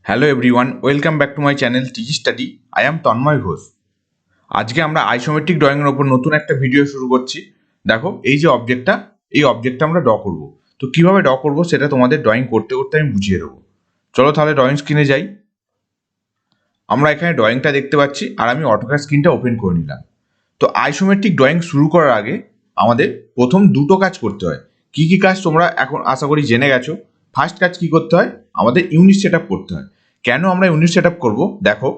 Hello everyone, welcome back to my channel tgsstudy। I am Tanmoy Ghosh. আজকে আমরা isometric ড্রয়িংয়ের ওপর নতুন একটা ভিডিও শুরু করছি। দেখো, এই যে অবজেক্টটা আমরা ড্র করব। তো কিভাবে ড্র করব সেটা তোমাদের ড্রয়িং করতে করতে আমি বুঝিয়ে দেবো। চলো তাহলে ড্রয়িং স্ক্রিনে যাই। আমরা এখানে ড্রয়িংটা দেখতে পাচ্ছি আর আমি অটোক্যাড স্ক্রিনটা ওপেন করে নিলাম। তো আইসোমেট্রিক ড্রয়িং শুরু করার আগে আমাদের প্রথম দুটো কাজ করতে হয়। কি কি কাজ তোমরা এখন আশা করি জেনে গেছো। ফার্স্ট কাজ কি করতে হয়, আমাদের ইউনিট সেট আপ করতে হয়। কেন আমরা ইউনিট সেট আপ করবো? দেখো,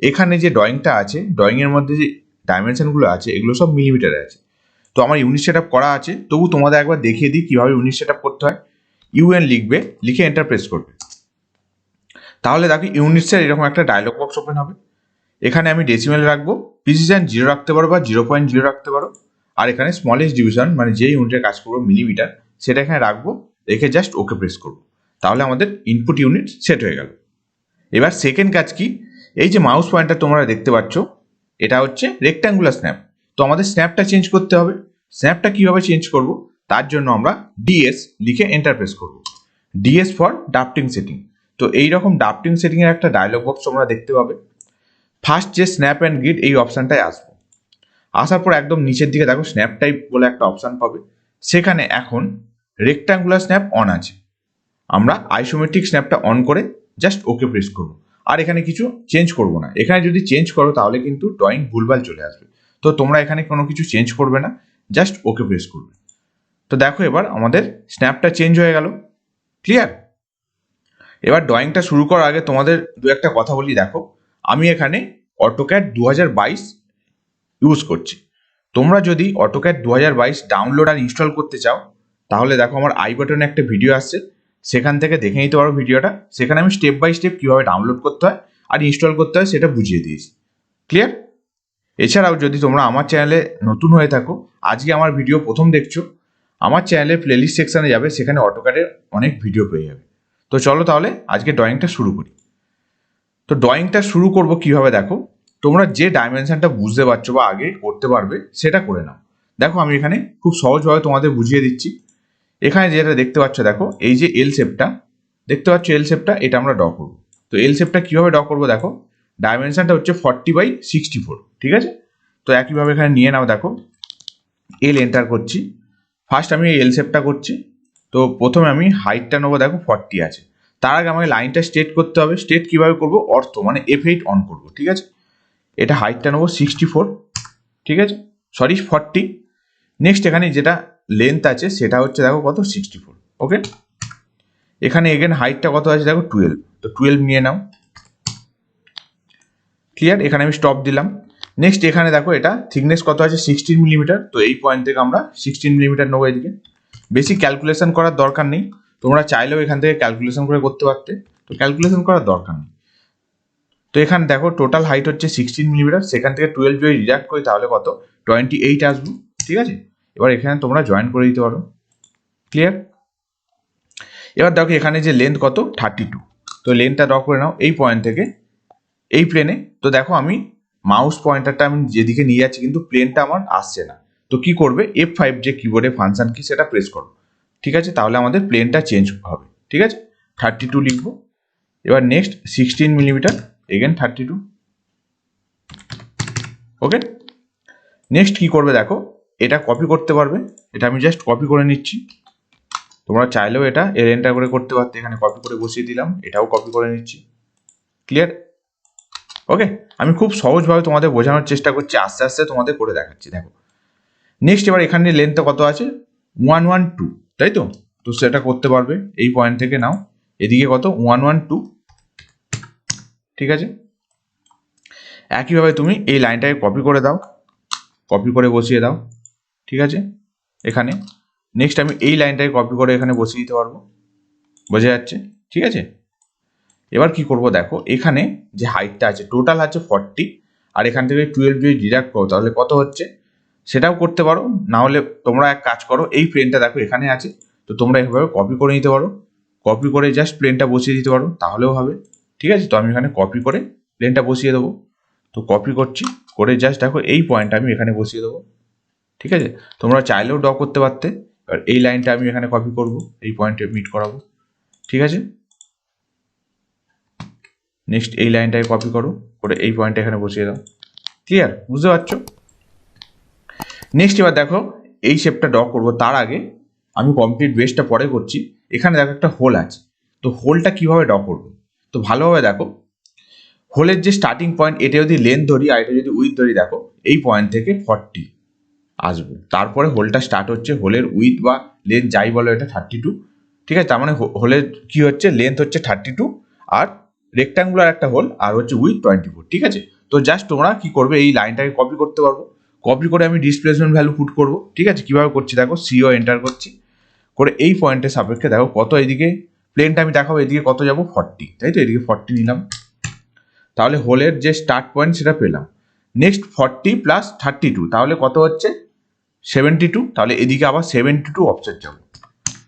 এখানে যে ড্রয়িংটা আছে, ড্রয়িংয়ের মধ্যে যে ডাইমেনশনগুলো আছে এগুলো সব মিলিমিটারে আছে। তো আমার ইউনিট সেট আপ করা আছে, তবু তোমাদের একবার দেখিয়ে দিই কীভাবে ইউনিট সেট আপ করতে হয়। ইউএন লিখবে, লিখে এন্টার প্রেস করবে। তাহলে দেখো ইউনিটসের এরকম একটা ডায়লগ বক্স ওপেন হবে। এখানে আমি ডেসিমেল রাখবো, প্রিসিশন 0 রাখতে পারো বা 0.0 রাখতে পারো। আর এখানে স্মলেস্ট ডিভিশন মানে যে ইউনিটের কাজ করবো মিলিমিটার, সেটা এখানে রাখবো। রেখে জাস্ট ওকে প্রেস করবো। তাহলে আমাদের ইনপুট ইউনিট সেট হয়ে গেল। এবার সেকেন্ড কাজ কি, এই যে মাউস পয়েন্টার তোমরা দেখতে পাচ্ছ, এটা হচ্ছে রেক্ট্যাঙ্গুলার স্ন্যাপ। তো আমাদের স্ন্যাপটা চেঞ্জ করতে হবে। স্ন্যাপটা কিভাবে চেঞ্জ করব, তার জন্য আমরা ডিএস লিখে এন্টার প্রেস করব। DS for drafting setting. তো এইরকম ড্রাফটিং সেটিংয়ের একটা ডায়লগ বক্স তোমরা দেখতে পাবে। ফার্স্ট যে স্ন্যাপ অ্যান্ড গ্রিড, এই অপশানটায় আসবো। আসার পর একদম নিচের দিকে দেখো স্ন্যাপ টাইপ বলে একটা অপশান পাবে। সেখানে এখন রেক্ট্যাঙ্গুলার স্ন্যাপ অন আছে। আমরা আইসোমেট্রিক স্ন্যাপটা অন করে জাস্ট ওকে প্রেস করব। আর এখানে কিছু চেঞ্জ করব না। এখানে যদি চেঞ্জ করো তাহলে কিন্তু ড্রয়িং ভুলভাল চলে আসবে। তো তোমরা এখানে কোনো কিছু চেঞ্জ করবে না, জাস্ট ওকে প্রেস করবে। তো দেখো এবার আমাদের স্ন্যাপটা চেঞ্জ হয়ে গেল। ক্লিয়ার? এবার ড্রয়িংটা শুরু করার আগে তোমাদের দু একটা কথা বলি। দেখো, আমি এখানে অটোক্যাড 2022 ইউজ করছি। তোমরা যদি অটোক্যাড 2022 ডাউনলোড আর ইনস্টল করতে চাও, তাহলে দেখো আমার আই বাটনে একটা ভিডিও আসছে, সেখান থেকে দেখে নিতে পারো ভিডিওটা। সেখানে আমি স্টেপ বাই স্টেপ কীভাবে ডাউনলোড করতে হয় আর ইনস্টল করতে হয় সেটা বুঝিয়ে দিয়েছি। ক্লিয়ার? এছাড়াও যদি তোমরা আমার চ্যানেলে নতুন হয়ে থাকো, আজকে আমার ভিডিও প্রথম দেখছো, আমার চ্যানেলের প্লেলিস্ট সেকশানে যাবে, সেখানে অটোক্যাডের অনেক ভিডিও পেয়ে যাবে। তো চলো তাহলে আজকে ড্রয়িংটা শুরু করি। তো ড্রয়িংটা শুরু করব কিভাবে, দেখো তোমরা যে ডাইমেনশনটা বুঝতে পারছো বা আগে করতে পারবে সেটা করে নাও। দেখো আমি এখানে খুব সহজভাবে তোমাদের বুঝিয়ে দিচ্ছি। এখানে যেটা দেখতে পাচ্ছ, দেখো এই যে এল শেপটা দেখতে পাচ্ছ, এল শেপটা এটা আমরা ড্র করবো। তো এল শেপটা কীভাবে ড্র করবো, দেখো ডাইমেনশনটা হচ্ছে 40/64, ঠিক আছে? তো একইভাবে এখানে নিয়ে নাও। দেখো এল এন্টার করছি। ফার্স্ট আমি এই এল শেপটা করছি। তো প্রথমে আমি হাইটটা নেবো, দেখো 40 আছে। তার আগে আমাকে লাইনটা স্ট্রেট করতে হবে। স্ট্রেট কীভাবে করবো, অর্থ মানে F8 অন করবো, ঠিক আছে? এটা হাইটটা নেবো 64, ঠিক আছে? সরি 40। নেক্সট এখানে যেটা লেন্থ আছে সেটা হচ্ছে দেখো কত, 64। ওকে, এখানে এগেন হাইটটা কত আছে দেখো 12। তো 12 নিয়ে নাও। ক্লিয়ার? এখানে আমি স্টপ দিলাম। নেক্সট এখানে দেখো এটা থিকনেস কত আছে, 16 মিলিমিটার। তো এই পয়েন্ট থেকে আমরা 16 মিলিমিটার নেবো এদিকে। বেশি ক্যালকুলেশন করার দরকার নেই, তোমরা চাইলেও এখান থেকে ক্যালকুলেশন করে করতে পারতে। তো ক্যালকুলেশন করার দরকার নেই। তো এখানে দেখো টোটাল হাইট হচ্ছে 16 মিলিমিটার। সেখান থেকে 12 যদি ডিডাক্ট করি তাহলে কত, 28 আসবে, ঠিক আছে? এবার এখানে তোমরা জয়েন করে দিতে পারো। ক্লিয়ার? এবার দেখো এখানে যে লেন্থ কত, 32। তো লেন্থটা ড্র করে নাও এই পয়েন্ট থেকে এই প্লেনে। তো দেখো আমি মাউস পয়েন্টারটা আমি যেদিকে নিয়ে যাচ্ছি কিন্তু প্লেনটা আমার আসছে না। তো কি করবে, F5 যে কিবোর্ডে ফাংশন কি সেটা প্রেস করো, ঠিক আছে? তাহলে আমাদের প্লেনটা চেঞ্জ হবে, ঠিক আছে? 32 লিখবো। এবার নেক্সট 16 মিলিমিটার, এগেন 32। ওকে, নেক্সট কি করবে, দেখো এটা কপি করতে পারবে। এটা আমি জাস্ট কপি করে নিচ্ছি। তোমরা চাইলেও এটা এর এন্টার করে করতে পারতে। এখানে কপি করে বসিয়ে দিলাম, এটাও কপি করে নিচ্ছি। ক্লিয়ার? ওকে, আমি খুব সহজভাবে তোমাদের বোঝানোর চেষ্টা করছি, আস্তে আস্তে তোমাদের করে দেখাচ্ছি। দেখো নেক্সট এবার এখানে লেন্থটা কত আছে, 112, তাই তো? তো সেটা করতে পারবে এই পয়েন্ট থেকে নাও, এদিকে কত, 112, ঠিক আছে? একইভাবে তুমি এই লাইনটাকে কপি করে দাও, কপি করে বসিয়ে দাও, ঠিক আছে? এখানে নেক্সট আমি এই লাইনটাকে কপি করে এখানে বসিয়ে দিতে পারবো। বোঝা যাচ্ছে? ঠিক আছে। এবার কি করব, দেখো এখানে যে হাইটটা আছে টোটাল আছে 40, আর এখান থেকে 12 যদি ডিডাক্ট করো তাহলে কত হচ্ছে সেটাও করতে পারো। না হলে তোমরা এক কাজ করো, এই প্লেনটা দেখো এখানে আছে, তো তোমরা এভাবে কপি করে নিতে পারো। কপি করে জাস্ট প্লেনটা বসিয়ে দিতে পারো, তাহলেও হবে, ঠিক আছে? তো আমি এখানে কপি করে প্লেনটা বসিয়ে দেবো। তো কপি করছি, করে জাস্ট দেখো এই পয়েন্টটা আমি এখানে বসিয়ে দেবো, ঠিক আছে? তোমরা চাইলেও ড্র করতে পারতে। এবার এই লাইনটা আমি এখানে কপি করব, এই পয়েন্টে মিট করাবো, ঠিক আছে? নেক্সট এই লাইনটাকে কপি করো, করে এই পয়েন্টটা এখানে বসিয়ে দাও। ক্লিয়ার? বুঝতে পারছো? নেক্সট এবার দেখো এই শেপটা ড্র করবো, তার আগে আমি কমপ্লিট বেসটা পরে করছি। এখানে দেখো একটা হোল আছে, তো হোলটা কিভাবে ড্র করবো? তো ভালোভাবে দেখো, হোলের যে স্টার্টিং পয়েন্ট, এটা যদি লেন্থ ধরি আর এটা যদি উইথ ধরি, দেখো এই পয়েন্ট থেকে 40 আসবো, তারপরে হোলটা স্টার্ট হচ্ছে। হোলের উইথ বা লেন্থ যাই বলো, এটা 32, ঠিক আছে? তার মানে হোলের কি হচ্ছে, লেন্থ হচ্ছে 32 আর রেক্টাঙ্গুলার একটা হোল আর হচ্ছে উইথ 24, ঠিক আছে? তো জাস্ট তোমরা কি করবে, এই লাইনটাকে কপি করতে পারবো। কপি করে আমি ডিসপ্লেসমেন্ট ভ্যালু পুট করবো, ঠিক আছে? কিভাবে করছি দেখো, সিও এন্টার করছি, করে এই পয়েন্টের সাপেক্ষে দেখো কত, এইদিকে প্লেনটা আমি দেখাবো, এদিকে কত যাবো 40, তাই তো? এদিকে 40 নিলাম, তাহলে হোলের যে স্টার্ট পয়েন্ট সেটা পেলাম। নেক্সট 40 প্লাস 32, তাহলে কত হচ্ছে 72, তাহলে এদিকে আবার 72 অফসেট যাবো।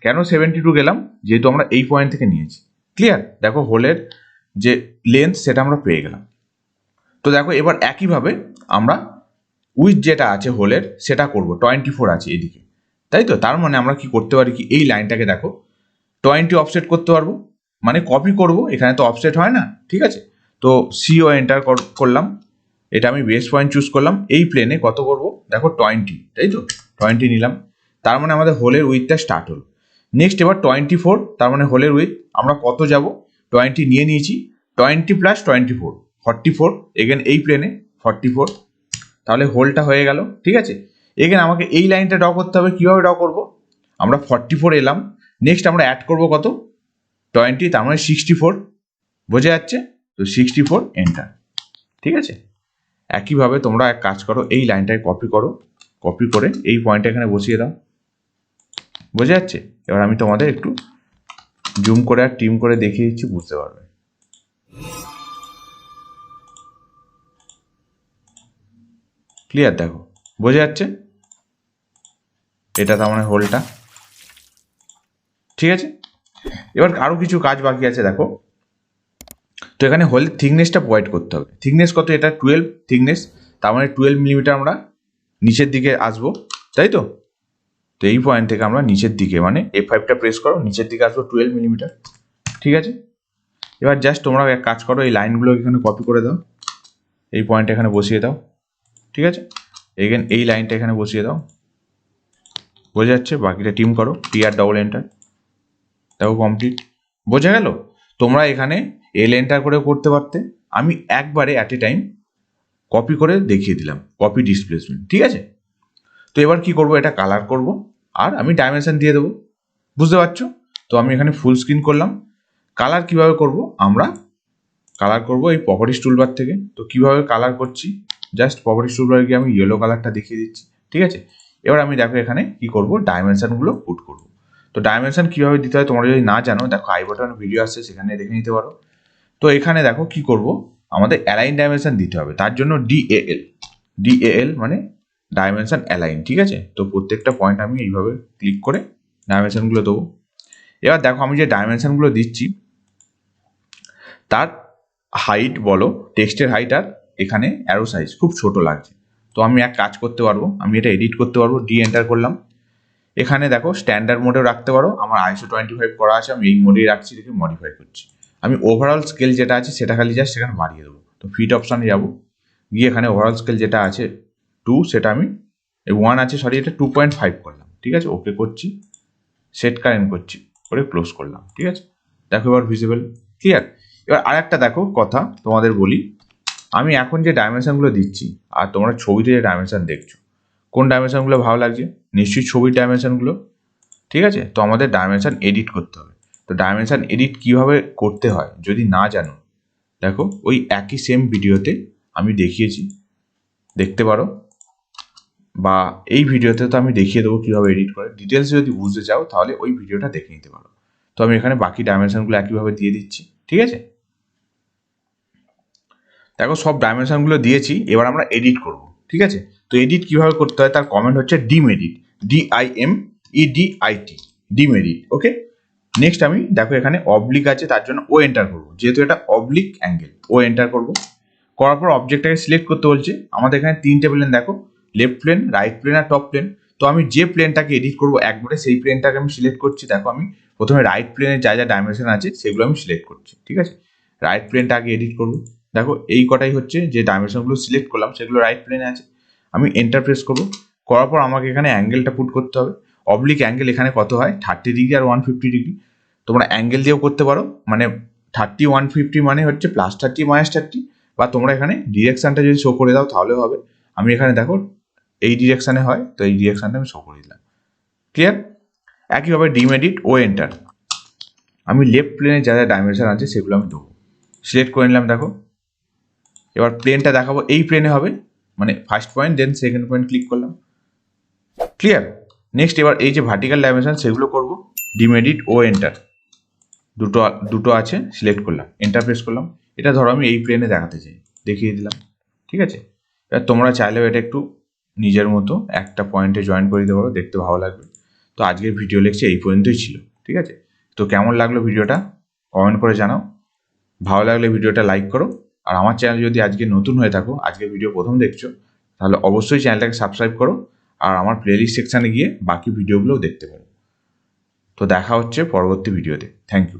কেন 72 গেলাম? যেহেতু আমরা এই পয়েন্ট থেকে নিয়েছি। ক্লিয়ার? দেখো হোলের যে লেন্থ সেটা আমরা পেয়ে গেলাম। তো দেখো এবার একইভাবে আমরা উইথ যেটা আছে হোলের সেটা করব, 24 আছে এদিকে, তাই তো? তার মানে আমরা কি করতে পারি, কি এই লাইনটাকে দেখো 20 অফসেট করতে পারবো, মানে কপি করব, এখানে তো অফসেট হয় না, ঠিক আছে? তো সিও এন্টার করলাম, এটা আমি বেস পয়েন্ট চুজ করলাম, এই প্লেনে কত করব দেখো 20, তাই তো? 20 নিলাম, তার মানে আমাদের হোলের উইথটা স্টার্ট হলো। নেক্সট এবার 24, তার মানে হোলের উইথ আমরা কত যাব, 20 নিয়ে নিয়েছি, 20 প্লাস 24 44, এগেন এই প্লেনে 44, তাহলে হোলটা হয়ে গেল, ঠিক আছে? এগেন আমাকে এই লাইনটা ড্র করতে হবে। কিভাবে ড্র করব, আমরা 44 এলাম, নেক্সট আমরা অ্যাড করব কত 20, তার মানে 64, বোঝা যাচ্ছে? তো 64 এন্টার, ঠিক আছে? একইভাবে তোমরা এক কাজ করো, এই লাইনটাকে কপি করো, কপি করে এই পয়েন্টটা এখানে বসিয়ে দাও, বোঝা যাচ্ছে? এবার আমি তোমাদের একটু জুম করে আর টিম করে দেখিয়ে দিচ্ছি, বুঝতে পারবে। ক্লিয়ার? দেখো বোঝা যাচ্ছে, এটা তার মানে হোলটা, ঠিক আছে? এবার আরো কিছু কাজ বাকি আছে দেখো। তো এখানে হোলের থিকনেসটা প্রোভাইড করতে হবে। থিকনেস কত, এটা 12 থিকনেস, তার মানে 12 মিলিমিটার আমরা নিচের দিকে আসবো, তাই তো? তো এই পয়েন্ট থেকে আমরা নিচের দিকে, মানে F5টা প্রেস করো, নিচের দিকে আসবো 12 মিলিমিটার, ঠিক আছে? এবার জাস্ট তোমরা এক কাজ করো, এই লাইনগুলো এখানে কপি করে দাও, এই পয়েন্ট এখানে বসিয়ে দাও, ঠিক আছে? এগেন এই লাইনটা এখানে বসিয়ে দাও, বোঝা যাচ্ছে? বাকিটা টিম করো, টিআর ডবল এন্টার, দেখো কমপ্লিট। বোঝা গেল? তোমরা এখানে এল এন্টার করে করতে পারতে, আমি একবারে অ্যাট এ টাইম কপি করে দেখিয়ে দিলাম, কপি ডিসপ্লেসমেন্ট, ঠিক আছে? তো এবার কি করব, এটা কালার করব আর আমি ডাইমেনশন দিয়ে দেবো, বুঝতে পারছো? তো আমি এখানে ফুল স্ক্রিন করলাম। কালার কিভাবে করব, আমরা কালার করব এই প্রপার্টিস টুলবার থেকে। তো কিভাবে কালার করছি, জাস্ট প্রপার্টিস টুলবারে গিয়ে আমি ইয়েলো কালারটা দেখিয়ে দিচ্ছি, ঠিক আছে? এবার আমি দেখো এখানে কি করব, ডাইমেনশনগুলো পুট করব। তো ডাইমেনশন কিভাবে দিতে হয় তোমরা যদি না জানো, দেখো আই বাটন ভিডিও আসছে, সেখানে দেখে নিতে পারো। তো এখানে দেখো কি করব, আমাদের অ্যালাইন ডাইমেনশন দিতে হবে, তার জন্য ডিএএল মানে ডাইমেনশন অ্যালাইন, ঠিক আছে? তো প্রত্যেকটা পয়েন্ট আমি এইভাবে ক্লিক করে ডাইমেনশনগুলো দেবো। এবার দেখো আমি যে ডাইমেনশনগুলো দিচ্ছি তার হাইট বলো, টেক্সটের হাইট আর এখানে অ্যারো সাইজ খুব ছোট লাগছে। তো আমি এক কাজ করতে পারবো, আমি এটা এডিট করতে পারবো, ডি এন্টার করলাম। এখানে দেখো স্ট্যান্ডার্ড মোডেও রাখতে পারো, আমার ISO 25 করা আছে, আমি এই মোডেই রাখছি, দেখে মডিফাই করছি। আমি ওভারঅল স্কেল যেটা আছে সেটা খালি জাস্ট সেখানে বাড়িয়ে দেবো। তো ফিট অপশানে যাবো, গিয়ে এখানে ওভারঅল স্কেল যেটা আছে 2, সেটা আমি 1 আছে, সরি এটা 2.5 করলাম, ঠিক আছে? ওকে করছি, সেট কারেন্ট করছি, করে ক্লোজ করলাম, ঠিক আছে? দেখো এবার ভিজিবল, ক্লিয়ার? এবার আর একটা দেখো কথা তোমাদের বলি, আমি এখন যে ডাইমেনশনগুলো দিচ্ছি আর তোমরা ছবিতে যে ডাইমেনশন দেখছো, কোন ডাইমেনশনগুলো ভালো লাগছে? নিশ্চয়ই ছবির ডাইমেনশনগুলো, ঠিক আছে? তো আমাদের ডাইমেনশন এডিট করতে হবে। তো ডাইমেনশন এডিট কিভাবে করতে হয় যদি না জানো, দেখো ওই একই সেম ভিডিওতে আমি দেখিয়েছি, দেখতে পারো, বা এই ভিডিওতে তো আমি দেখিয়ে দেবো কীভাবে এডিট করে। ডিটেলসে যদি বুঝতে চাও তাহলে ওই ভিডিওটা দেখে নিতে পারো। তো আমি এখানে বাকি ডাইমেনশনগুলো একইভাবে দিয়ে দিচ্ছি, ঠিক আছে? দেখো সব ডাইমেনশনগুলো দিয়েছি, এবার আমরা এডিট করব, ঠিক আছে? তো এডিট কিভাবে করতে হয় তার কমেন্ট হচ্ছে ডিম এডিট, DIMEDIT, ডিম এডিট, ওকে? নেক্সট আমি দেখো এখানে অবলিক আছে, তার জন্য ও এন্টার করবো, যেহেতু এটা অবলিক অ্যাঙ্গেল, ও এন্টার করবো। করার পর অবজেক্টটাকে সিলেক্ট করতে বলছে। আমাদের এখানে 3টে প্লেন দেখো, লেফট প্লেন, রাইট প্লেন আর টপ প্লেন। তো আমি যে প্লেনটাকে এডিট করবো একবারে সেই প্লেনটাকে আমি সিলেক্ট করছি। দেখো আমি প্রথমে রাইট প্লেনের যা যা ডাইমেনশন আছে সেগুলো আমি সিলেক্ট করছি, ঠিক আছে? রাইট প্লেনটা আগে এডিট করব। দেখো এই কটাই হচ্ছে যে ডাইমেনশনগুলো সিলেক্ট করলাম সেগুলো রাইট প্লেনে আছে। আমি এন্টার প্রেস করব, করার পর আমাকে এখানে অ্যাঙ্গেলটা পুট করতে হবে। অবলিক অ্যাঙ্গেল এখানে কত হয়, 30 ডিগ্রি আর 150 ডিগ্রি। তোমরা অ্যাঙ্গেল দিয়েও করতে পারো, মানে 30 150 মানে হচ্ছে +30 -30, বা তোমরা এখানে ডিরেকশানটা যদি শো করে দাও তাহলেও হবে। আমি এখানে দেখো এই ডিরেকশানে হয়, তো এই ডিরেকশানটা আমি শো করে দিলাম। ক্লিয়ার? একইভাবে ডিম এডিট ও এন্টার। আমি লেফট প্লেনে যা যা ডাইমেনশন আছে সেগুলো আমি দেবো, সিলেক্ট করে নিলাম। দেখো এবার প্লেনটা দেখাবো এই প্লেনে হবে, মানে first point then second point click করলাম। ক্লিয়ার? নেক্সট এবার এই যে ভার্টিক্যাল ডাইমেনশন সেগুলো করব, ডিম এডিট ও এন্টার, দুটো আছে, সিলেক্ট করলাম, এন্টার প্রেস করলাম। এটা ধরো আমি এই প্লেনে দেখাতে চাই, দেখিয়ে দিলাম। ঠিক আছে? এবার তোমরা চাইলেও এটা একটু নিজের মতো একটা পয়েন্টে জয়েন করে দিতে পারো, দেখতে ভালো লাগবে। তো আজকের ভিডিও লেকচার এই পর্যন্তই ছিল। ঠিক আছে? তো কেমন লাগলো ভিডিওটা কমেন্ট করে জানাও। ভালো লাগলে ভিডিওটা লাইক করো, আর আমার চ্যানেল যদি আজকে নতুন হয়ে থাকো, আজকে ভিডিও প্রথম দেখছো, তাহলে অবশ্যই চ্যানেলটাকে সাবস্ক্রাইব করো, আর আমার প্লেলিস্ট সেকশানে গিয়ে বাকি ভিডিওগুলোও দেখতে পারো। তো দেখা হচ্ছে পরবর্তী ভিডিওতে। Thank you.